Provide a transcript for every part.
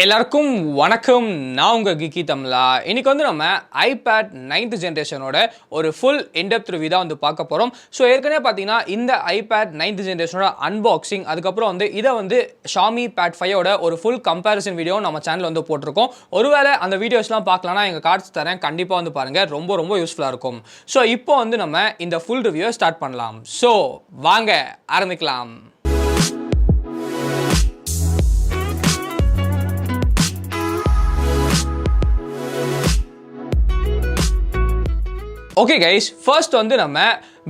எல்லாருக்கும் வணக்கம். நான் உங்கள் Geekytamizha. இன்னைக்கு நம்ம iPad 9th ஜென்ரேஷனோட ஒரு ஃபுல் இன்டெப்த் ரிவ்யூ தான் பார்க்க போகிறோம். ஸோ ஏற்கனவே பார்த்தீங்கன்னா இந்த iPad 9th ஜென்ரேஷனோட அன்பாக்சிங், அதுக்கப்புறம் இதை Xiaomi Pad 5ஓட ஒரு ஃபுல் கம்பேரிசன் வீடியோ நம்ம சேனலில் போட்டிருக்கோம். ஒருவேளை அந்த வீடியோஸ்லாம் பார்க்கலாம்னா எங்கள் கார்ட்ஸ் தரேன், கண்டிப்பாக பாருங்கள், ரொம்ப ரொம்ப யூஸ்ஃபுல்லாக இருக்கும். ஸோ இப்போ நம்ம இந்த ஃபுல் ரிவ்யூ ஸ்டார்ட் பண்ணலாம். ஸோ வாங்க ஆரம்பிக்கலாம். ஓகே கைஸ், ஃபர்ஸ்ட் நம்ம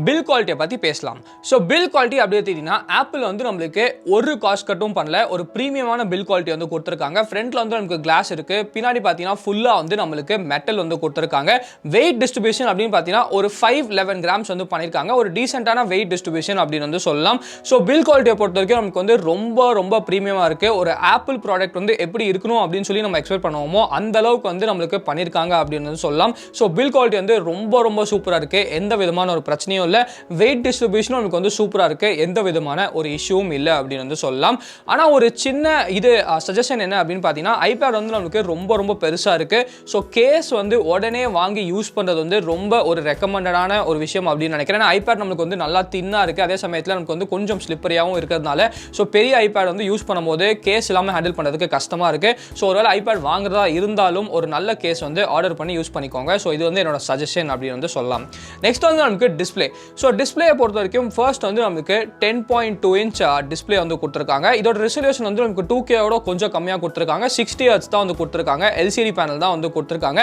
பில் குவாலிட்டியை பற்றி பேசலாம். ஸோ பில் குவாலிட்டி அப்படி எடுத்தீங்கன்னா ஆப்பிள் நம்மளுக்கு ஒரு காஸ்ட் கட்டும் பண்ணல, ஒரு ப்ரீமியமான பில் குவாலிட்டி கொடுத்துருக்காங்க. ஃப்ரண்ட்ல நமக்கு கிளாஸ் இருக்கு, பின்னாடி பார்த்தீங்கன்னா ஃபுல்லாக நம்மளுக்கு மெட்டல் கொடுத்துருக்காங்க. வெயிட் டிஸ்ட்ரிபியூஷன் அப்படின்னு பார்த்தீங்கன்னா ஒரு 511 கிராம்ஸ் பண்ணியிருக்காங்க. ஒரு டீசென்டான வெயிட் டிஸ்ட்ரிபியூஷன் அப்படின்னு சொல்லலாம். ஸோ பில் குவாலிட்டியை பொறுத்த வரைக்கும் நமக்கு ரொம்ப ரொம்ப ப்ரீமியமாக இருக்கு. ஒரு ஆப்பிள் ப்ராடக்ட் எப்படி இருக்கணும் அப்படின்னு சொல்லி நம்ம எக்ஸ்பெக்ட் பண்ணுவோமோ அந்த அளவுக்கு நம்மளுக்கு பண்ணியிருக்காங்க அப்படின்னு சொல்லலாம். ஸோ பில் குவாலிட்டி ரொம்ப ரொம்ப சூப்பராக இருக்கு, எந்த விதமான ஒரு பிரச்சனையும் இல்ல. வெயிட் டிஸ்ட்ரிபியூஷன் நமக்கு சூப்பரா இருக்கு, எந்த விதமான ஒரு இஷ்யூவும் இல்ல அப்படின்னு சொல்லலாம். ஆனா ஒரு சின்ன இது சஜஷன் என்ன அப்படின்னு பார்த்தீங்கன்னா, iPad நமக்கு ரொம்ப ரொம்ப பெருசா இருக்கு. ஸோ கேஸ் உடனே வாங்கி யூஸ் பண்றது ரொம்ப ஒரு ரெக்கமெண்டடான ஒரு விஷயம் அப்படின்னு நினைக்கிறேன். iPad நமக்கு நல்லா தின்னா இருக்கு, அதே சமயத்தில் நமக்கு கொஞ்சம் ஸ்லிப்பரியாகவும் இருக்கிறதுனால ஸோ பெரிய iPad யூஸ் பண்ணும்போது கேஸ் இல்லாமல் ஹேண்டில் பண்ணுறதுக்கு கஷ்டமா இருக்கு. ஸோ ஒருவேளை iPad வாங்குறதா இருந்தாலும் ஒரு நல்ல கேஸ் ஆர்டர் பண்ணி யூஸ் பண்ணிக்கோங்க. ஸோ இது என்னோட சஜஷன் அப்படின்னு சொல்லலாம். நெக்ஸ்ட் நமக்கு டிஸ்பிளே. ஸோ டிஸ்பிளே பொறுத்த வரைக்கும் ஃபர்ஸ்ட் நமக்கு 10.2 இன்ச் டிஸ்பிளே கொடுத்துருக்காங்க. இதோட ரெசல்யூஷன் நமக்கு 2K கொஞ்சம் கம்மியாக கொடுத்துருக்காங்க. 60 Hz தான் கொடுத்துருக்காங்க. LCD பேனல் தான் கொடுத்துருக்காங்க.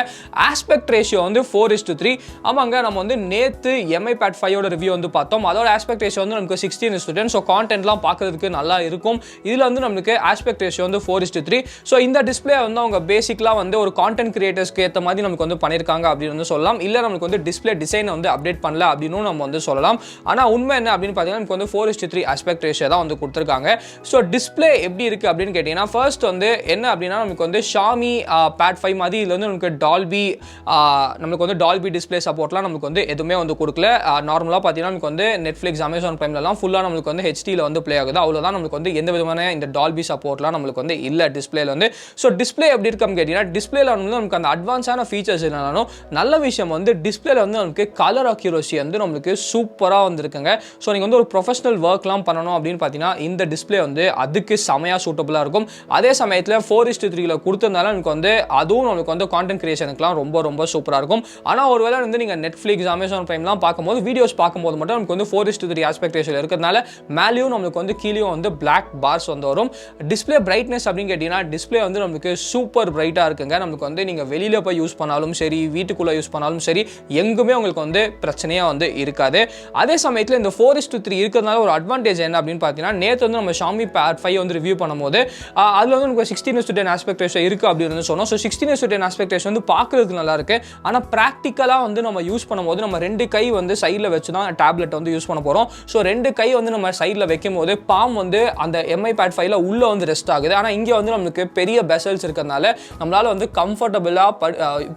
Aspect ratio 4:3. ஆமாங்க, நம்ம நேற்று MI Pad 5ஓட ரிவ்யூ பார்த்தோம். அதோட ஆஸ்பெக்ட் ரேஷியோ நமக்கு 16:10. ஸோ கான்டென்ட்லாம் பார்க்கறதுக்கு நல்லா இருக்கும். இதில் நமக்கு ஆஸ்பெக்ட் ரேஷியோ 4:3. ஸோ இந்த டிஸ்பிளே அவங்க பேசிக்கலாக ஒரு கான்டென்ட் கிரியேட்டர்ஸ்க்கு ஏற்ற மாதிரி நமக்கு பண்ணியிருக்காங்க அப்படின்னு சொல்லலாம். இல்லை நமக்கு டிஸ்பிளே டிசைனை அப்டேட் பண்ணல அப்படின்னு நம்ம சொல்லலாம். ஆனால் உண்மை என்ன அப்படின்னு பார்த்தீங்கன்னா நமக்கு 4:3 ஆஸ்பெக்ட் ரேஷியோ தான் கொடுத்துருக்காங்க. ஸோ டிஸ்பிளே எப்படி இருக்கு அப்படின்னு கேட்டீங்கன்னா, ஃபர்ஸ்ட் என்ன அப்படின்னா நமக்கு Xiaomi Pad 5 மாதிரி இதில் நமக்கு டால்பி டிஸ்பிளே சப்போர்ட்லாம் நமக்கு எதுவுமே கொடுக்கல. நார்மலாக பார்த்தீங்கன்னா நமக்கு நெட்ஃப்ளிக்ஸ், அமேசான் பிரைம்லாம் ஃபுல்லாக நமக்கு ஹெச்டியில் ப்ளே ஆகுது. அவ்வளோதான், நமக்கு எந்த விதமான இந்த டால்பி சப்போர்ட்லாம் நமக்கு இல்லை டிஸ்பிளேல ஸோ டிஸ்பிளே எப்படி இருக்குன்னு கேட்டீங்கன்னா, டிஸ்பிளேல நமக்கு அந்த அட்வான்ஸான ஃபீச்சர்ஸ் என்னன்னாலும் நல்ல விஷயம் டிஸ்பிளேல நமக்கு கலர் அக்யூரசி நமக்கு சூப்பராக இருக்குங்க. ஸோ நீங்கள் ஒரு ப்ரொஃபஷனல் ஒர்க்லாம் பண்ணணும் அப்படின்னு பார்த்தீங்கன்னா இந்த டிஸ்பிளே அதுக்கு செமையாக சூட்டபுளாக இருக்கும். அதே சமயத்தில் 4:3 கொடுத்ததுனால நமக்கு அதுவும் நமக்கு கான்டென்ட் கிரியேஷனுக்குலாம் ரொம்ப ரொம்ப சூப்பராக இருக்கும். ஆனால் ஒருவேளை நீங்கள் நெட்ஃப்ளிக்ஸ், அமேசான் பிரைம்லாம் பார்க்கும்போது வீடியோஸ் பார்க்கும்போது மட்டும் நமக்கு 4:3 ஆஸ்பெக்ட் ரேஷியோ இருக்கிறதுனால மேலேயும் நமக்கு கீழேயும் பிளாக் பார்ஸ் வரும். டிஸ்பிளே பிரைட்னஸ் அப்படின்னு கேட்டிங்கன்னா, டிஸ்பிளே நமக்கு சூப்பர் பிரைட்டாக இருக்குங்க. நமக்கு நீங்கள் வெளியில் போய் யூஸ் பண்ணாலும் சரி, வீட்டுக்குள்ளே யூஸ் பண்ணாலும் சரி, எங்குமே உங்களுக்கு பிரச்சனையாக இருக்காது. அதே சமயத்தில் இந்த 4:3 இருக்கிறதுனால ஒரு அட்வான்டேஜ் என்ன அப்படின்னு பார்த்தீங்கன்னா, நேற்று நம்ம Xiaomi Pad 5 ரிவ்யூ பண்ணும்போது அதில் நமக்கு 16:10 ஆஸ்பெக்ட் ரேஷியோ இருக்குது அப்படின்னு சொன்னோம். ஸோ 16:10 ஆஸ்பெக்ட் ரேஷியோ பார்க்கறதுக்கு நல்லா இருக்கு. ஆனால் ப்ராக்டிக்கலாக நம்ம யூஸ் பண்ணும்போது நம்ம 2 கை சைடில் வச்சு தான் டேப்லெட் யூஸ் பண்ண போகிறோம். ஸோ 2 கை நம்ம சைடில் வைக்கும் போது பாம் அந்த MI Pad 5ல உள்ள ரெஸ்ட் ஆகுது. ஆனால் இங்கே நமக்கு பெரிய பெசல்ஸ் இருக்கிறதுனால நம்மளால கம்ஃபர்டபுளாக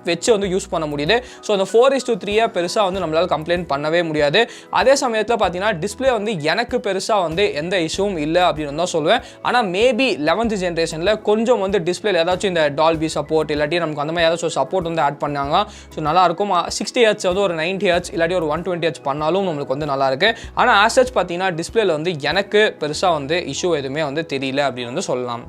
வச்சு யூஸ் பண்ண முடியுது. ஸோ அந்த 4:3 பெருசாக நம்மளால கம்ப்ளைண்ட் பண்ணவே முடியாது. அதே சமயத்தில் பார்த்தீங்கன்னா டிஸ்பிளே எனக்கு பெருசாக எந்த இஷ்யூவும் இல்லை அப்படின்னு தான் சொல்லுவேன். ஆனால் மேபி 11th ஜென்ரேஷனில் கொஞ்சம் டிஸ்பிளேல ஏதாச்சும் இந்த டால்பி சப்போர்ட் இல்லாட்டி நமக்கு அந்த மாதிரி ஏதாச்சும் சப்போர்ட் ஆட் பண்ணாங்க. ஸோ நல்லாயிருக்கும். 60 Hz ஒரு 90 Hz இல்லாட்டி ஒரு 120 Hz பண்ணாலும் நம்மளுக்கு நல்லா இருக்கு. ஆனால் ஆசச் பார்த்தீங்கன்னா டிஸ்பிளேல எனக்கு பெருசாக இஷ்யூ எதுவுமே தெரியல அப்படின்னு சொல்லலாம்.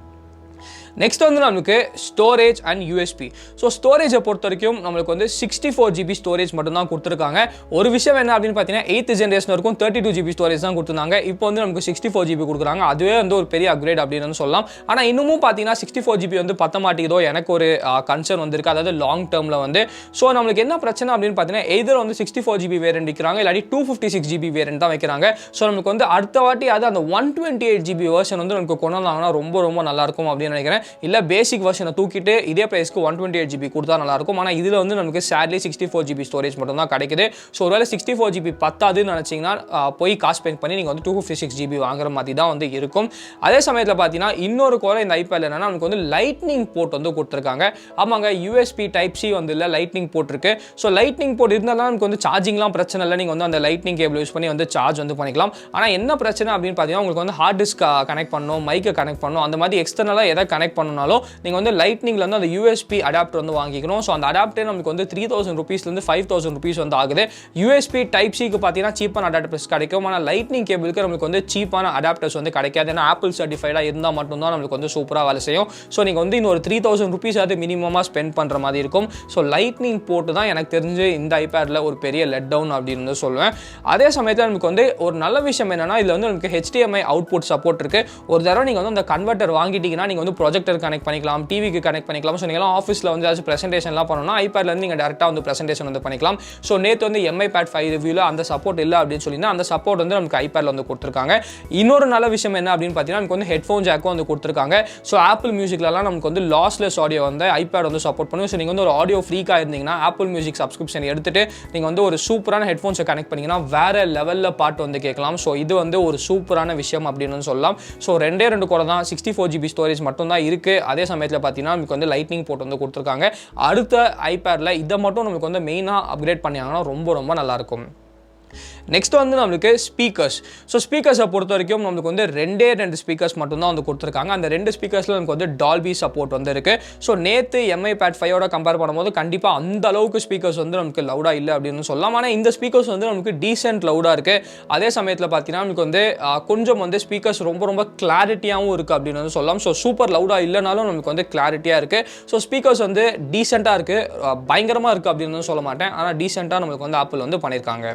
நெக்ஸ்ட் நமக்கு ஸ்டோரேஜ் அண்ட் USB. ஸோ ஸ்டோரேஜை பொறுத்த வரைக்கும் நம்மளுக்கு 64 GB ஸ்டோரேஜ் மட்டும் தான் கொடுத்துருக்காங்க. ஒரு விஷயம் என்ன அப்படின்னு பார்த்தீங்கன்னா, 8th ஜென்ரேஷன் வரைக்கும் 32 GB ஸ்டோரேஜ் தான் கொடுத்துருந்தாங்க. இப்போ நமக்கு 64 GB கொடுக்குறாங்க. அதுவே ஒரு பெரிய அப்கிரேட் அப்படின்னு சொல்லலாம். ஆனால் இன்னமும் பார்த்தீங்கன்னா 64 GB பத்த மாட்டேங்குதோ எனக்கு ஒரு கன்சர்ன் வந்திருக்கு. அதாவது லாங் டேர்மில் ஸோ நம்மளுக்கு என்ன பிரச்சனை அப்படின்னு பார்த்தீங்கன்னா, எய்தர் 64 GB வேரியன்ட் வைக்கிறாங்க, இல்லாட்டி 256 GB வேரியன்ட் தான் வைக்கிறாங்க. ஸோ நமக்கு அடுத்த வாட்டி அந்த 128 GB வெர்ஷன் நமக்கு கொண்டு வந்தாங்கன்னா ரொம்ப ரொம்ப நல்லாயிருக்கும் அப்படின்னு நினைக்கிறேன். இல்லை பேசிக் வெர்ஷனை தூக்கிட்டு இதே பிரைஸ்க்கு 128 GB கொடுத்தா நல்லாயிருக்கும். ஆனால் இதில் நமக்கு சேட்லி 64 GB ஸ்டோரேஜ் மட்டும் தான் கிடைக்குது. ஸோ ஒருவேளை 64 GB பத்தாதுன்னு நினச்சிங்கன்னா போய் காசு ஸ்பெண்ட் பண்ணி நீங்கள் 256 GB வாங்குற மாதிரி தான் இருக்கும். அதே சமயத்தில் பார்த்தீங்கன்னா இன்னொரு குறை இந்த iPad என்னன்னா, நமக்கு லைட்னிங் போர்ட் கொடுத்துருக்காங்க. ஆமாங்க, USB Type-C இல்லை, லைட்னிங் போர்ட் இருக்கு. ஸோ லைட்னிங் போர்ட் இருந்தாலும் நமக்கு சார்ஜிங்லாம் பிரச்சனை இல்லை. நீங்கள் அந்த லைட்னிங் கேபிள் யூஸ் பண்ணி சார்ஜ் பண்ணிக்கலாம். ஆனால் என்ன பிரச்சனை அப்படின்னு பார்த்தீங்கன்னா, உங்களுக்கு ஹார்ட் டிஸ்க் கனெக்ட் பண்ணணும், மைக்கை கனெக்ட் பண்ணணும், அந்த மாதிரி எக்ஸ்டர்னலாக எதை கனெக்ட் பண்ணனாலும் நீங்கள் வந்து லைட்னிங்கில் வந்து அந்த யூஎஸ்பி அடாப்டர் வந்து வாங்கிக்கணும். ஸோ அந்த அடாப்டர் நமக்கு வந்து 3000 rupeesலேருந்து 5000 rupees வந்து ஆகுது. யூஎஸ்பி டைப் சிக்கு பார்த்தீங்கன்னா சீப்பான அடாப்டர்ஸ் கிடைக்கும். ஆனால் லைட்னிங் கேபிளுக்கு நம்மளுக்கு வந்து சீப்பான அடாப்டர்ஸ் வந்து கிடைக்காது. ஏன்னா ஆப்பிள் சர்டிஃபைடாக இருந்தால் மட்டும்தான் நம்மளுக்கு வந்து சூப்பராக வேலை செய்யும். ஸோ நீங்கள் வந்து இன்னொரு 3000 rupees அது மினிமமாக ஸ்பெண்ட் பண்ணுற மாதிரி இருக்கும். ஸோ லைட்னிங் போட்டு தான் எனக்கு தெரிஞ்சு இந்த ஐபேடில் ஒரு பெரிய லெட் டவுன் அப்படின்னு சொல்லுவேன். அதே சமயத்தில் நமக்கு வந்து ஒரு நல்ல விஷயம் என்னன்னா இதில் வந்து நமக்கு HDMI அவுட்புட் சப்போர்ட் இருக்கு. ஒரு தடவை நீங்கள் வந்து அந்த கன்வெர்ட்டர் வாங்கிட்டீங்கன்னா நீங்கள் வந்து ப்ரொஜெக்டர் கனெக்ட் பண்ணிக்கலாம், டிவிக்கு கனெக்ட் பண்ணிக்கலாம். ஸோ நீங்களாம் ஆஃபீஸில் வந்து ஏதாச்சும் ப்ரெசென்டேஷன்லாம் பண்ணணும்னா ஐபேட்ல இருந்து நீங்கள் டேரெக்டாக வந்து ப்ரெசென்டேஷன் வந்து பண்ணிக்கலாம். ஸோ நேற்று வந்து MI-Pad 5 ரிவ்யூவில் அந்த சப்போர்ட் இல்லை அப்படின்னு சொல்லினா அந்த சப்போர்ட் வந்து நமக்கு ஐபேட்ல வந்து கொடுத்துருக்காங்க. இன்னொரு நல்ல விஷயம் என்ன அப்படின்னு பார்த்தீங்கன்னா நமக்கு வந்து ஹெட்ஃபோன் ஜாக்கும் வந்து கொடுத்துருக்காங்க. ஸோ ஆப்பிள் மியூசிக்லலாம் நமக்கு வந்து லாஸ்லெஸ் ஆடியோ வந்து ஐபேட் வந்து சப்போர்ட் பண்ணும். ஸோ நீங்கள் வந்து ஒரு ஆடியோ ஃப்ரீக்காக இருந்தீங்கன்னா ஆப்பிள் மியூசிக் சப்ஸ்கிரிப்ஷன் எடுத்துட்டு நீங்கள் வந்து ஒரு சூப்பரான ஹெட்ஃபோன்ஸை கனெக்ட் பண்ணிங்கன்னா வேற லெவலில் பாட்டு வந்து கேட்கலாம். ஸோ இது வந்து ஒரு சூப்பரான விஷயம் அப்படின்னு சொல்லலாம். ஸோ 2 குறை தான், 64GB ஸ்டோரேஜ் மட்டும் தான் இருக்குது. அதே சமயத்தில் பார்த்தீங்கன்னா நமக்கு வந்து லைட்னிங் போர்ட் வந்து கொடுத்துருக்காங்க. அடுத்த ஐபேடில் இதை மட்டும் நமக்கு வந்து மெயினாக அப்கிரேட் பண்ணியாங்கன்னா ரொம்ப ரொம்ப நல்லாயிருக்கும். நெக்ஸ்ட் வந்து நம்மளுக்கு ஸ்பீக்கர்ஸ். ஸோ ஸ்பீக்கர்ஸை பொறுத்த வரைக்கும் நம்மளுக்கு வந்து 2 ஸ்பீக்கர்ஸ் மட்டும்தான் வந்து கொடுத்துருக்காங்க. அந்த 2 ஸ்பீக்கர்ஸில் நமக்கு வந்து டால்பி சப்போர்ட் வந்து இருக்குது. ஸோ நேற்று MI-Pad 5 கம்பேர் பண்ணும்போது கண்டிப்பாக அந்த அளவுக்கு ஸ்பீக்கர்ஸ் வந்து நமக்கு லவுடாக இல்லை அப்படின்னு சொல்லலாம். ஆனால் இந்த ஸ்பீக்கர்ஸ் வந்து நமக்கு டீசென்ட் லவுடாக இருக்குது. அதே சமயத்தில் பார்த்தீங்கன்னா நமக்கு வந்து கொஞ்சம் வந்து ஸ்பீக்கர்ஸ் ரொம்ப ரொம்ப கிளாரிட்டியாகவும் இருக்குது அப்படின்னு வந்து சொல்லலாம். ஸோ சூப்பர் லவுடாக இல்லைனாலும் நமக்கு வந்து கிளாரிட்டியாக இருக்குது. ஸோ ஸ்பீக்கர்ஸ் வந்து டீசெண்டாக இருக்குது, பயங்கரமாக இருக்குது அப்படின்னு சொல்ல மாட்டேன். ஆனால் டீசெண்டாக நமக்கு வந்து ஆப்பிள் வந்து பண்ணியிருக்காங்க.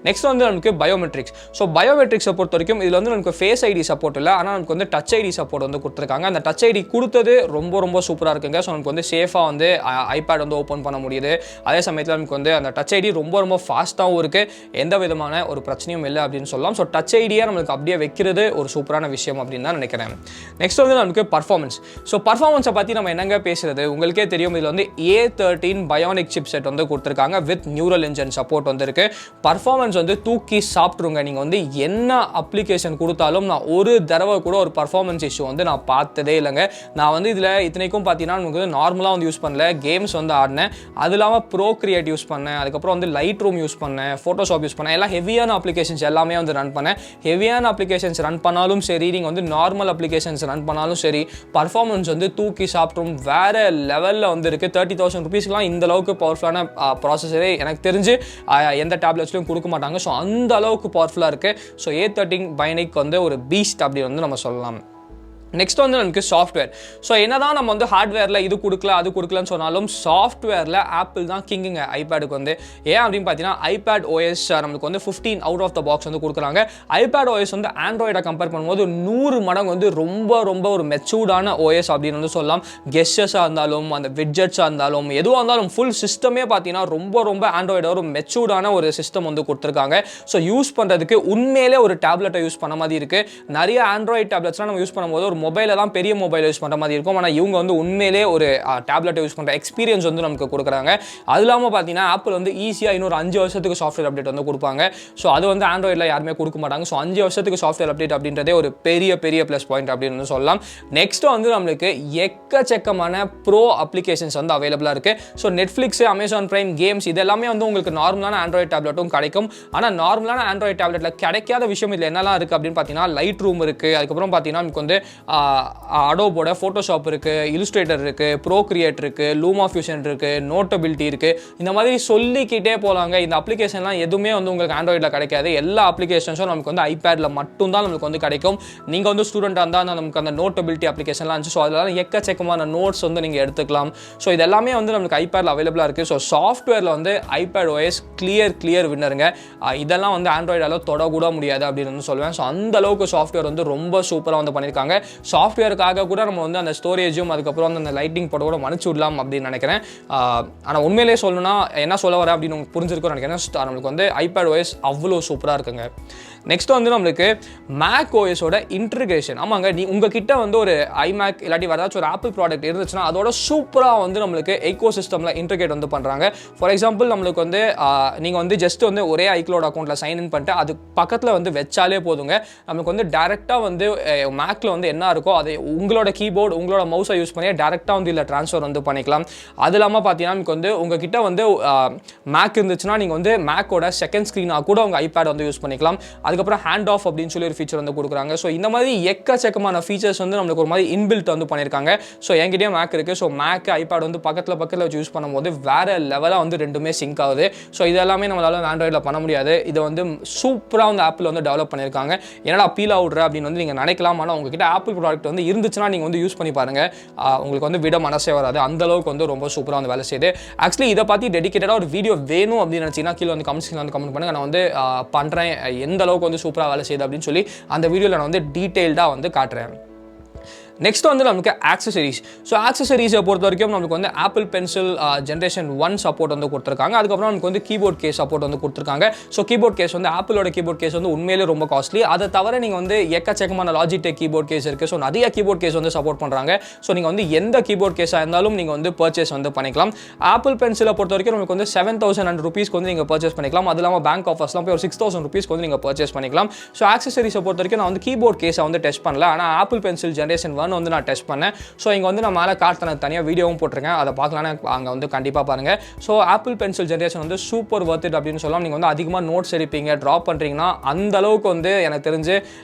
நெக்ஸ்ட் வந்து நமக்கு பயோமெட்ரிக்ஸ். ஸோ பயோமெட்ரிக்ஸை பொறுத்த வரைக்கும் இதில் வந்து நமக்கு ஃபேஸ் ஐடி சப்போர்ட் இல்லை, ஆனால் நமக்கு வந்து டச் ஐடி சப்போர்ட் வந்து கொடுத்துருக்காங்க. அந்த டச் ஐடி கொடுத்தது ரொம்ப ரொம்ப சூப்பராக இருக்குங்க. ஸோ நமக்கு வந்து சேஃபாக வந்து ஐபேட் வந்து ஓப்பன் பண்ண முடியுது. அதே சமயத்தில் நமக்கு வந்து அந்த டச் ஐடி ரொம்ப ரொம்ப ஃபாஸ்ட்டாகவும் இருக்குது, எந்த விதமான ஒரு பிரச்சனையும் இல்லை அப்படின்னு சொல்லலாம். ஸோ டச் ஐடியை நம்மளுக்கு அப்படியே வைக்கிறது ஒரு சூப்பரான விஷயம் அப்படின்னு தான் நினைக்கிறேன். நெக்ஸ்ட் வந்து நமக்கு பர்ஃபார்மன்ஸ். ஸோ பர்ஃபார்மன்ஸை பற்றி நம்ம என்னங்க பேசுறது, உங்களுக்கே தெரியும். இதில் வந்து A13 பயோனிக் சிப் செட் வந்து கொடுத்துருக்காங்க வித் நியூரல் இன்ஜின் சப்போர்ட் வந்து இருக்கு. பர்ஃபார்மன்ஸ் வந்து தூக்கி சாப்பிட்ருங்க. நீங்கள் வந்து என்ன அப்ளிகேஷன் கொடுத்தாலும் நான் ஒரு தடவை கூட ஒரு பர்ஃபார்மன்ஸ் இஷ்யூ வந்து நான் பார்த்ததே இல்லைங்க. நான் வந்து இதில் இத்தனைக்கும் பார்த்தீங்கன்னா நமக்கு வந்து நார்மலாக வந்து யூஸ் பண்ணல, கேம்ஸ் வந்து ஆடினேன். அது இல்லாமல் ப்ரோக்ரியேட் யூஸ் பண்ணேன், அதுக்கப்புறம் வந்து லைட் ரூம் யூஸ் பண்ணேன், ஃபோட்டோஷாப் யூஸ் பண்ணேன். எல்லாம் ஹெவியான அப்ளிகேஷன்ஸ் எல்லாமே வந்து ரன் பண்ணேன். ஹெவியான அப்ளிகேஷன்ஸ் ரன் பண்ணாலும் சரி, நீங்கள் வந்து நார்மல் அப்ளிகேஷன்ஸ் ரன் பண்ணாலும் சரி, பர்ஃபார்மன்ஸ் வந்து தூக்கி சாப்பிட்ரும் வேற லெவலில் வந்து இருக்குது. 30,000 rupeesக்குலாம் இந்த அளவுக்கு பவர்ஃபுல்லான ப்ராசஸரே எனக்கு தெரிஞ்சு எந்த டேப்லெட்ஸ்லையும் கொடுக்க மாட்டாங்க. ஸோ அந்த அளவுக்கு பவர்ஃபுல்லாக இருக்குது. ஸோ A13 பயோனிக் வந்து ஒரு பீஸ்ட் அப்படின்னு வந்து நம்ம சொல்லலாம். நெக்ஸ்ட் வந்து நமக்கு சாஃப்ட்வேர். ஸோ என்னதான் நம்ம வந்து ஹார்ட்வேரில் இது கொடுக்கல அது கொடுக்கலன்னு சொன்னாலும் சாஃப்ட்வேரில் ஆப்பிள் தான் கிங்குங்க ஐபேடுக்கு வந்து. ஏன் அப்படின்னு பார்த்தீங்கன்னா iPad OS நமக்கு வந்து 15 அவுட் ஆஃப் த பாக்ஸ் வந்து கொடுக்குறாங்க. iPad OS வந்து ஆண்ட்ராய்டை கம்பேர் பண்ணும்போது 100 மடங்கு வந்து ரொம்ப ரொம்ப ஒரு மெச்சூர்டான OS அப்படின்னு வந்து சொல்லலாம். கெஸ்டர்ஸாக இருந்தாலும் அந்த விட்ஜெட்ஸாக இருந்தாலும் எதுவாக இருந்தாலும் ஃபுல் சிஸ்டமே பார்த்தீங்கன்னா ரொம்ப ரொம்ப ஆண்ட்ராய்டை ஒரு மெச்சூர்டான ஒரு சிஸ்டம் வந்து கொடுத்துருக்காங்க. ஸோ யூஸ் பண்ணுறதுக்கு உண்மையிலே ஒரு டேப்லெட்டை யூஸ் பண்ண மாதிரி இருக்குது. நிறைய ஆண்ட்ராய்டு டேப்லெட்ஸ்லாம் நம்ம யூஸ் பண்ணும்போது ஒரு மொபைலில் தான் பெரிய மொபைல் யூஸ் பண்ணுற மாதிரி இருக்கும். ஆனால் இவங்க வந்து உண்மையிலே ஒரு டேப்லெட் யூஸ் பண்ணுற எக்ஸ்பீரியன்ஸ் வந்து நமக்கு கொடுக்குறாங்க. அது இல்லாமல் பார்த்தீங்கன்னா ஆப்பிள் வந்து ஈஸியாக இன்னொரு 5 வருஷத்துக்கு சாஃப்ட்வேர் அப்டேட் வந்து கொடுப்பாங்க. ஸோ அது வந்து ஆண்ட்ராய்டில் யாருமே கொடுக்க மாட்டாங்க. ஸோ 5 வருஷத்துக்கு சாஃப்ட்வேர் அப்டேட் அப்படின்றதே ஒரு பெரிய பெரிய ப்ளஸ் பாயிண்ட் அப்படின்னு சொல்லலாம். நெக்ஸ்ட் வந்து நம்மளுக்கு எக்கச்சக்கமான ப்ரோ அப்ளிகேஷன்ஸ் வந்து அவைலபிளாக இருக்குது. So Netflix, Amazon prime, games இது எல்லாமே வந்து உங்களுக்கு நார்மலான ஆண்ட்ராய்டு டேப்லெட்டும் கிடைக்கும். ஆனால் நார்மலான ஆண்ட்ராய்டு டேப்லெட்டில் கிடைக்காத விஷயம் இதில் என்னெல்லாம் இருக்குது அப்படின்னு பார்த்தீங்கன்னா லைட் ரூம் இருக்குது. அதுக்கப்புறம் பார்த்தீங்கன்னா நமக்கு வந்து அடோபோட ஃபோட்டோஷாப் இருக்குது, இல்லுஸ்ட்ரேட்டர் இருக்குது, ப்ரோக்ரியேட் இருக்குது, லூமா ஃபியூஷன் இருக்குது, நோட்டபிலிட்டி இருக்குது. இந்த மாதிரி சொல்லிக்கிட்டே போகலாங்க. இந்த அப்ளிகேஷன்லாம் எதுவுமே வந்து உங்களுக்கு ஆண்ட்ராய்டில் கிடைக்காது. எல்லா அப்ளிகேஷன்ஸும் நமக்கு வந்து ஐபேடில் மட்டும்தான் நமக்கு வந்து கிடைக்கும். நீங்கள் வந்து ஸ்டூடெண்ட்டாக இருந்தால் நமக்கு அந்த நோட்டபிலிட்டி அப்ளிகேஷன்லாம் இருந்துச்சு. ஸோ அதெல்லாம் எக்கச்சக்கமான நோட்ஸ் வந்து நீங்கள் எடுத்துக்கலாம். ஸோ இதெல்லாமே வந்து நமக்கு ஐபேடில் அவைலபிளாக இருக்குது. ஸோ சாஃப்ட்வேரில் வந்து iPad OS கிளியர் வின்னருங்க. இதெல்லாம் வந்து ஆண்ட்ராய்டால் தொடக்கூட முடியாது அப்படின்னு சொல்லுவேன். ஸோ அந்த அளவுக்கு சாஃப்ட்வேர் வந்து ரொம்ப சூப்பராக வந்து பண்ணியிருக்காங்க. சாஃப்ட்வேருக்காக கூட நம்ம வந்து அந்த ஸ்டோரேஜும் அதுக்கப்புறம் வந்து அந்த லைட்டிங் போட கூட மன்னிச்சு விடலாம் அப்படின்னு நினைக்கிறேன். ஆனால் உண்மையிலே சொல்லணும்னா என்ன சொல்ல வரேன் அப்படின்னு உங்களுக்கு புரிஞ்சிருக்கும்னு நினைக்கிறேன். நம்மளுக்கு வந்து iPad OS அவ்வளோ சூப்பராக இருக்குங்க. நெக்ஸ்ட் வந்து நம்மளுக்கு Mac OS-ஓட இன்டகிரேஷன். ஆமாங்க, உங்ககிட்ட வந்து ஒரு iMac இல்லாட்டி வேறு ஏதாச்சும் ஒரு ஆப்பிள் ப்ராடக்ட் இருந்துச்சுன்னா அதோட சூப்பராக வந்து நம்மளுக்கு எக்கோ சிஸ்டமில் இன்டகிரேட் வந்து பண்ணுறாங்க. ஃபார் எக்ஸாம்பிள் நம்மளுக்கு வந்து நீங்கள் வந்து ஜஸ்ட் வந்து ஒரே iCloud அக்கௌண்ட்டில் சைன்இன் பண்ணிட்டு அது பக்கத்தில் வந்து வச்சாலே போதுங்க. நமக்கு வந்து டேரெக்டாக வந்து மேக்கில் வந்து என்ன இருக்கோ அதை உங்களோட கீபோர்டு உங்களோட மவுஸை யூஸ் பண்ணி டேரெக்டாக வந்து இல்லை ட்ரான்ஸ்ஃபர் வந்து பண்ணிக்கலாம். அது இல்லாமல் பார்த்தீங்கன்னா நமக்கு வந்து உங்ககிட்ட வந்து மேக் இருந்துச்சுன்னா நீங்கள் வந்து மேக்கோட செகண்ட் ஸ்க்ரீனாக கூட உங்கள் iPad வந்து யூஸ் பண்ணிக்கலாம். அதுக்கப்புறம் ஹேண்ட் ஆஃப் அப்படின்னு சொல்லி ஒரு ஃபீச்சர் வந்து கொடுக்குறாங்க. ஸோ இந்த மாதிரி எக்கச்சக்கமான ஃபீச்சர்ஸ் வந்து நம்மளுக்கு ஒரு மாதிரி இன்பில்ட் வந்து பண்ணியிருக்காங்க. ஸோ என்கிட்டயும் மேக் இருக்குது. ஸோ மேக் ஐபேட் வந்து பக்கத்தில் வச்சு யூஸ் பண்ணும்போது வேற லெவலாக வந்து ரெண்டுமே சிங்க் ஆகுது. ஸோ இது எல்லாமே நம்மளால ஆண்ட்ராய்டில் பண்ண முடியாது. இதை வந்து சூப்பராக வந்து ஆப்பிள் வந்து டெவலப் பண்ணியிருக்காங்க. என்னடா அப்பீல் ஆகுற அப்படின்னு வந்து நீங்கள் நினைக்கலாம். ஆனால் உங்ககிட்ட ஆப்பிள் ப்ராடக்ட் வந்து இருந்துச்சுன்னா நீங்கள் வந்து யூஸ் பண்ணி பாருங்கள். உங்களுக்கு வந்து விட மனசே வராது. அந்த அளவுக்கு வந்து ரொம்ப சூப்பராக வந்து வேலை செய்யுது. ஆக்சுவலி இதை பற்றி டெடிகேட்டடாக ஒரு வீடியோ வேணும் அப்படின்னு நினச்சிங்கன்னா கீழே வந்து கமெண்ட்ஸில் வந்து கமெண்ட் பண்ணுங்கள். நான் வந்து பண்ணுறேன் எந்த அளவுக்கு வந்து சூப்பராக வேலை செய்யுது அப்படின்னு சொல்லி அந்த வீடியோவில் நான் வந்து டீட்டெயில்டாக வந்து காட்டுறேன். நெக்ஸ்ட் வந்து நமக்கு ஆக்சசரிஸ். ஸோ ஆக்சசரிஸை பொறுத்த வரைக்கும் நமக்கு வந்து ஆப்பிள் பென்சில் ஜென்ரேஷன் 1 சப்போர்ட் வந்து கொடுத்துருக்காங்க. அதுக்கப்புறம் நமக்கு வந்து கீபோர்ட் கேஸ் சப்போர்ட் வந்து கொடுத்துருக்காங்க. ஸோ கீபோர்ட் கேஸ் வந்து ஆப்பிளோட கீபோர்ட் கேஸ் வந்து உண்மையிலே ரொம்ப காஸ்ட்லி. அதை தவிர நீங்கள் வந்து எக்கச்சக்கமான லாஜிடெக் கீபோர்ட் கேஸ் இருக்குது. ஸோ நிறைய கீபோர்ட் கேஸ் வந்து சப்போர்ட் பண்ணுறாங்க. ஸோ நீங்கள் வந்து எந்த கீபோர்ட் கேஸாக இருந்தாலும் நீங்கள் வந்து பர்ச்சேஸ் வந்து பண்ணிக்கலாம். ஆப்பிள் பென்சிலை பொறுத்த வரைக்கும் நமக்கு வந்து 7,100 rupees வந்து நீங்கள் பர்ச்சேஸ் பண்ணிக்கலாம். அது இல்லாமல் பேங்க் ஆஃபர்ஸ்லாம் போய் ஒரு 6,000 rupees வந்து நீங்கள் பர்ச்சேஸ் பண்ணிக்கலாம். ஸோ ஆக்சசரிஸை பொறுத்த வரைக்கும் நான் வந்து கீபோர்ட் கேஸை வந்து டெஸ்ட் பண்ணல. ஆனால் ஆப்பிள் பென்சில் ஜென்ரேஷன் 1 வந்து நான் டெஸ்ட் பண்ணேன். ஸோ இங்கே வந்து நான் மேலே கார்ட்டனுக்கு தனியாக வீடியோவும் போட்டிருக்கேன். அதை பார்க்கலான்னு அங்கே வந்து கண்டிப்பாக பாருங்கள். ஸோ ஆப்பிள் பென்சில் ஜென்ரேஷன் வந்து சூப்பர் வர்த் இட் அப்படின்னு சொல்லலாம். நீங்கள் வந்து அதிகமாக நோட்ஸ் எடுப்பீங்க, ட்ராப் பண்ணுறீங்கன்னா அந்த அளவுக்கு வந்து எனக்கு தெரிஞ்சு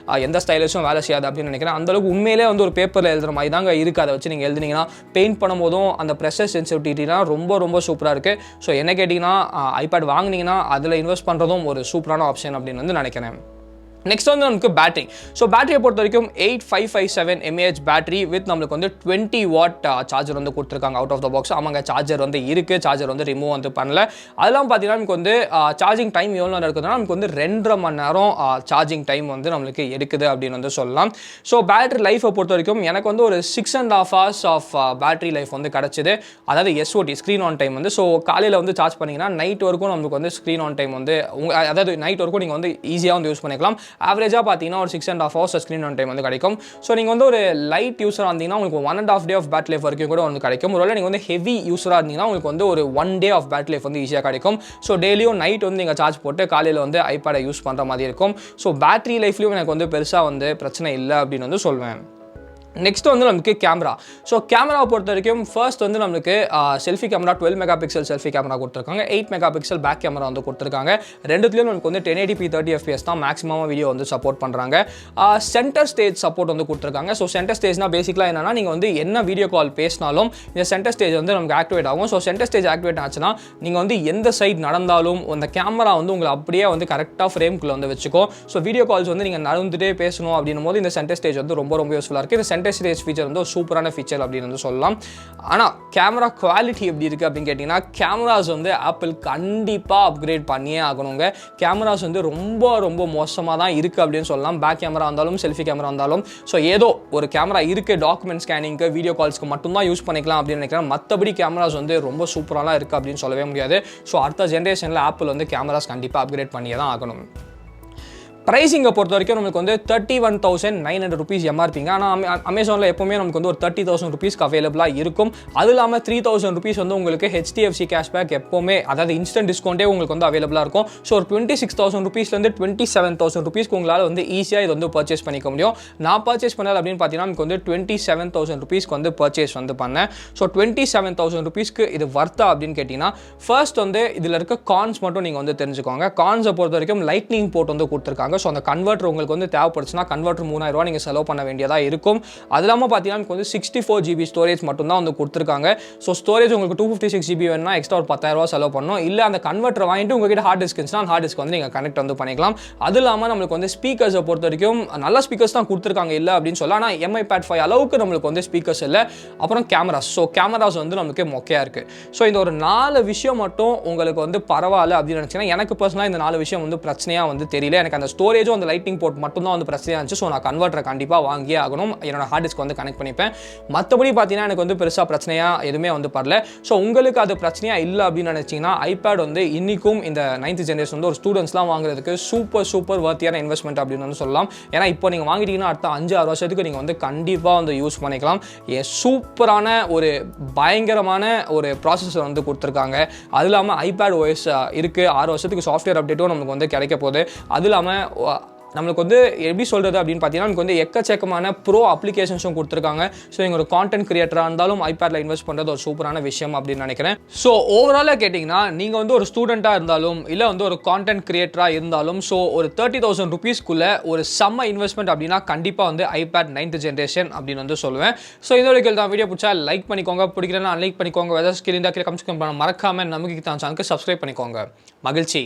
எந்த ஸ்டைலிஷும் வேலை செய்யாது அப்படின்னு நினைக்கிறேன். அந்தளவுக்கு உண்மையிலே வந்து ஒரு பேப்பரில் எழுதுகிற மாதிரி தாங்க இருக்குது. அதை வச்சு நீங்கள் எழுதுனீங்கன்னா பெயிண்ட் பண்ணும்போதும் அந்த ப்ரெஷர் சென்சிட்டிவிட்டிலாம் ரொம்ப சூப்பராக இருக்குது. ஸோ என்ன கேட்டிங்கன்னா ஐபேட் வாங்கினீங்கன்னா அதில் இன்வெஸ்ட் பண்ணுறதும் ஒரு சூப்பரான ஆப்ஷன் அப்படின்னு வந்து நினைக்கிறேன். நெக்ஸ்ட் வந்து நமக்கு பேட்டரி. ஸோ பேட்டரியை பொறுத்த வரைக்கும் 8557 mAh பேட்டரி வித் நம்மளுக்கு வந்து 20 வாட் சார்ஜர் வந்து கொடுத்துருக்காங்க அவுட் ஆஃப் த பாக்ஸ். ஆமாங்க, சார்ஜர் வந்து இருக்குது. சார்ஜர் வந்து ரிமூவ் வந்து பண்ணல. அதெல்லாம் பார்த்தீங்கன்னா நமக்கு வந்து சார்ஜிங் டைம் எவ்வளோ நேரம் இருக்குதுன்னா நமக்கு வந்து 2.5 மணி நேரம் சார்ஜிங் டைம் வந்து நம்மளுக்கு எடுக்குது அப்படின்னு வந்து சொல்லலாம். ஸோ பேட்டரி லைஃபை பொறுத்த வரைக்கும் எனக்கு வந்து ஒரு 6.5 hours ஆஃப் பேட்டரி லைஃப் வந்து கிடச்சிது. அதாவது SOT ஸ்க்ரீன் ஆன் டைம் வந்து. ஸோ காலையில் வந்து சார்ஜ் பண்ணிங்கன்னா நைட் வரைக்கும் நமக்கு வந்து ஸ்க்ரீன் ஆன் டைம் வந்து அதாவது நைட் வரைக்கும் நீங்கள் வந்து ஈஸியாக வந்து யூஸ் பண்ணிக்கலாம். ஆவரேஜாக பார்த்தீங்கன்னா ஒரு 6.5 hours ஸ்க்ரீன் ஆன் டைம் வந்து கிடைக்கும். ஸோ நீங்கள் வந்து ஒரு லைட் யூஸராக இருந்தீங்கன்னா உங்களுக்கு 1.5 day ஆஃப் பேட்டரி லைஃப் வரைக்கும் கூட வந்து கிடைக்கும். ஒருவேளை நீங்கள் வந்து ஹெவி யூஸராக இருந்தீங்கன்னா உங்களுக்கு வந்து ஒரு 1 day ஆஃப் பேட்டரி லைஃப் வந்து ஈஸியாக கிடைக்கும். ஸோ டெய்லியும் நைட் வந்து நீங்கள் சார்ஜ் போட்டு காலையில் வந்து ஐபேடை யூஸ் பண்ணுற மாதிரி இருக்கும். ஸோ பேட்டரி லைஃப்லையும் எனக்கு வந்து பெருசாக வந்து பிரச்சனை இல்லை அப்படின்னு வந்து சொல்வேன். நெக்ஸ்ட் வந்து நமக்கு கேமரா. ஸோ கேமராவை பொறுத்த வரைக்கும் ஃபர்ஸ்ட் வந்து நம்மளுக்கு selfie camera 12 megapixel selfie camera கொடுத்துருக்காங்க. 8 மெகாபிக்சல் பேக் கேமரா வந்து கொடுத்துருக்காங்க. ரெண்டுத்துலையும் நமக்கு வந்து 1080p 30 fps தான் மேக்ஸிமம் வீடியோ வந்து சப்போர்ட் பண்ணுறாங்க. சென்டர் ஸ்டேஜ் சப்போர்ட் வந்து கொடுத்துருக்காங்க. ஸோ சென்டர் ஸ்டேஜ்னா பேசிக்கலாக என்னன்னா நீங்கள் வந்து என்ன வீடியோ கால் பேசினாலும் இந்த சென்டர் ஸ்டேஜ் வந்து நமக்கு ஆக்டிவேட் ஆகும். ஸோ சென்டர் ஸ்டேஜ் ஆக்டிவேட் ஆச்சுன்னா நீங்கள் வந்து எந்த சைட் நடந்தாலும் அந்த கேமரா வந்து உங்களை அப்படியே வந்து கரெக்டாக ஃப்ரேம்குள்ளே வந்து வச்சுக்கும். ஸோ வீடியோ கால்ஸ் வந்து நீங்கள் நடந்துகிட்டே பேசணும் அப்படின்னும் போது இந்த சென்டர் ஸ்டேஜ் வந்து ரொம்ப யூஸ்ஃபுல்லாக இருக்குது. இந்த சென்டர் ஸ்டேஜ் ஃபீச்சர் வந்து ஒரு சூப்பரான ஃபீச்சர் அப்படின்னு வந்து சொல்லலாம். ஆனால் கேமரா குவாலிட்டி எப்படி இருக்குது அப்படின்னு கேட்டிங்கன்னா கேமராஸ் வந்து ஆப்பிள் கண்டிப்பாக அப்கிரேட் பண்ணியே ஆகணுங்க. கேமராஸ் வந்து ரொம்ப மோசமாக தான் இருக்குது அப்படின்னு சொல்லலாம். பேக் கேமரா இருந்தாலும் செல்ஃபி கேமரா இருந்தாலும். ஸோ ஏதோ ஒரு கேமரா இருக்குது டாக்குமெண்ட் ஸ்கேனிங்க்கு வீடியோ கால்ஸ்க்கு மட்டும்தான் யூஸ் பண்ணிக்கலாம் அப்படின்னு நினைக்கிறேன். மற்றபடி கேமராஸ் வந்து ரொம்ப சூப்பராலாம் இருக்குது அப்படின்னு சொல்லவே முடியாது. ஸோ அடுத்த ஜென்ரேஷனில் ஆப்பிள் வந்து கேமராஸ் கண்டிப்பாக அப்கிரேட் பண்ணியே தான் ஆகணும். ப்ரைஸிங்கை பொறுத்த வரைக்கும் நமக்கு வந்து 31,900 rupees எம்ஆர்பிங்க. ஆனால் அமேசானில் எப்போவுமே நமக்கு வந்து ஒரு 30,000 rupeesக்கு அவைலபிளாக இருக்கும். அது இல்லாமல் 3,000 rupees வந்து உங்களுக்கு HDFC கேஷ்பேக் எப்போவுமே அதாவது இன்ஸ்டன்ட் டிஸ்கவுண்ட்டே உங்களுக்கு வந்து அவைலபிளாக இருக்கும். ஸோ ஒரு 26,000 rupeesலேருந்து 27,000 rupeesக்கு உங்களால் வந்து ஈஸியாக இது வந்து பர்ச்சேஸ் பண்ணிக்க முடியும். நான் பர்ச்சேஸ் பண்ணது அப்படின்னு பார்த்தீங்கன்னா நமக்கு வந்து 27,000 rupeesக்கு வந்து பர்ச்சேஸ் வந்து பண்ணேன். ஸோ 27,000 rupeesக்கு இது வர்த்தா அப்படின்னு கேட்டிங்கன்னா ஃபர்ஸ்ட் வந்து இதில் இருக்க கான்ஸ் மட்டும் நீங்கள் வந்து தெரிஞ்சுக்கோங்க. கான்ஸை பொறுத்த வரைக்கும் லைட்னிங் போர்ட் வந்து கொடுத்துருக்காங்க. ஸோ அந்த கன்வெர்ட்டர் உங்களுக்கு வந்து தேவைப்படுச்சுன்னா கன்வெர்ட்டர் 3,000 ரூபா நீங்கள் செலவு பண்ண வேண்டியதாக இருக்கும். அது இல்லாமல் பார்த்தீங்கன்னா உங்களுக்கு வந்து 64 GB ஸ்டோரேஜ் மட்டும்தான் வந்து கொடுத்துருக்காங்க. ஸோ ஸ்டோரேஜ் உங்களுக்கு 256 GB வேணும்னா எக்ஸ்ட்ரா ஒரு 10,000 ரூபா செலவு பண்ணணும். இல்லை அந்த கன்வெர்ட்டர் வாங்கிட்டு உங்ககிட்ட ஹார்ட் டிஸ்க் இருந்துச்சுன்னா அந்த ஹார்ட் டிஸ்க் வந்து நீங்கள் கனெக்ட் வந்து பண்ணிக்கலாம். அது இல்லாமல் நம்மளுக்கு வந்து ஸ்பீக்கர்ஸை பொறுத்த வரைக்கும் நல்ல ஸ்பீக்கர்ஸ் தான் கொடுத்துருக்காங்க இல்லை அப்படின்னு சொல்லலாம். ஆனால் iPad 5 அளவுக்கு நம்மளுக்கு வந்து ஸ்பீக்கர்ஸ் இல்லை. அப்புறம் கேமராஸ். ஸோ கேமராஸ் வந்து நமக்கு மொக்கையாக இருக்குது. ஸோ இந்த ஒரு 4 விஷயம் மட்டும் உங்களுக்கு வந்து பரவாயில்ல அப்படின்னு நினச்சிங்கன்னா எனக்கு பர்சனலாக இந்த 4 விஷயம் வந்து பிரச்சனையாக வந்து தெரியல. எனக்கு அந்த ஸ்டோரேஜும் அந்த லைட்டிங் போர்ட் மட்டும் தான் வந்து பிரச்சனையாக இருந்துச்சு. ஸோ நான் கன்வெர்ட்டரை கண்டிப்பாக வாங்கியே ஆகணும். என்னோட ஹார்ட் டிஸ்க் வந்து கனெக்ட் பண்ணிப்பேன். மற்றபடி பார்த்தீங்கன்னா எனக்கு வந்து பெருசாக பிரச்சனையாக எதுவுமே வந்து பரல. ஸோ உங்களுக்கு அது பிரச்சனையாக இல்லை அப்படின்னு நினச்சிங்கன்னா ஐபேட் வந்து இன்றைக்கும் இந்த 9th ஜென்ரேஷன் வந்து ஒரு ஸ்டூடெண்ட்ஸ்லாம் வாங்குறதுக்கு சூப்பர் வர்த்தியான இன்வெஸ்ட்மெண்ட் அப்படின்னு வந்து சொல்லலாம். ஏன்னா இப்போ நீங்கள் வாங்கிட்டீங்கன்னா அடுத்த 5-6 வருஷத்துக்கு நீங்கள் வந்து கண்டிப்பாக வந்து யூஸ் பண்ணிக்கலாம். சூப்பரான ஒரு பயங்கரமான ஒரு ப்ராசஸர் வந்து கொடுத்துருக்காங்க. அது இல்லாமல் iPad OS இருக்குது. 6 வருஷத்துக்கு சாஃப்ட்வேர் அப்டேட்டும் நமக்கு வந்து கிடைக்க போகுது. அது இல்லாமல் நம்மளுக்கு வந்து எப்படி சொல்கிறது அப்படின்னு பார்த்தீங்கன்னா நமக்கு வந்து எக்கச்சக்கமான ப்ரோ அப்ளிகேஷன்ஸும் கொடுத்துருக்காங்க. ஸோ நீங்கள் ஒரு கான்டென்ட் கிரியேட்டராக இருந்தாலும் ஐபேடில் இன்வெஸ்ட் பண்ணுறது ஒரு சூப்பரான விஷயம் அப்படின்னு நினைக்கிறேன். ஸோ ஓவராலாக கேட்டிங்கன்னா நீங்கள் வந்து ஒரு ஸ்டூடெண்ட்டாக இருந்தாலும் இல்லை வந்து ஒரு கான்டென்ட் கிரியேட்டராக இருந்தாலும் ஸோ ஒரு 30,000 rupeesக்குள்ளே ஒரு செம்ம இன்வெஸ்ட்மெண்ட் அப்படின்னா கண்டிப்பாக வந்து ஐபேட் 9th ஜென்ரேஷன் அப்படின்னு வந்து சொல்லுவேன். ஸோ இந்த வரைக்கும் தான் வீடியோ பிடிச்சா லைக் பண்ணிக்கோங்க, பிடிக்கிறேன்னா லைக் பண்ணிக்கோங்க, வெதர் ஸ்கில் இந்த கமெண்ட்ஸ் பண்ண மறக்காமல் நமக்கு சேனலுக்கு சப்ஸ்கிரைப் பண்ணிக்கோங்க. மகிழ்ச்சி.